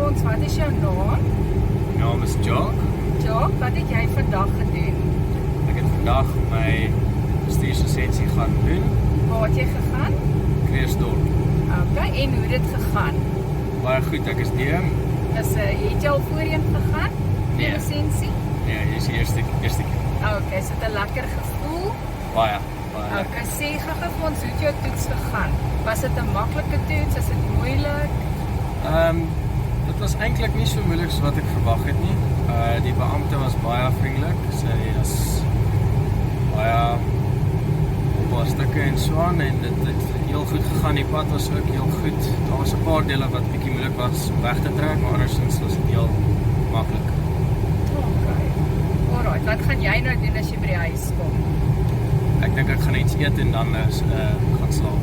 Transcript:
ons, wat is jou naam? My naam is Jock. Jock, wat het jy vandag gedoen? Ek het vandag my bestuurslisensie gaan doen. Waar het jy gegaan? Kreersdorp. Okay, en hoe het dit gegaan? Baie goed, ek is DM. Het jy al voorheen gegaan? Nee. Die lisensie? Nee, dit is die eerste keer. Okay, so het 'n lekker gevoel. Baie lekker. Okay, sê gou vir ons, hoe het jou toets gegaan? Was dit 'n maklike toets? Is dit moeilik? Dit was eintlik nie so moeilik soos wat ek verwag het nie. Die beampte was baie vriendelik. Sy is baie op haar stukke en so aan en dit het heel goed gegaan. Die pad was ook heel goed. Daar was 'n paar dele wat bietjie moeilik was om weg te trek, maar andersins was dit heel maklik. Okay. Alright, wat gaan jy nou doen as jy by die huis kom? Ek dink ek gaan iets eet en dan gaan slaap.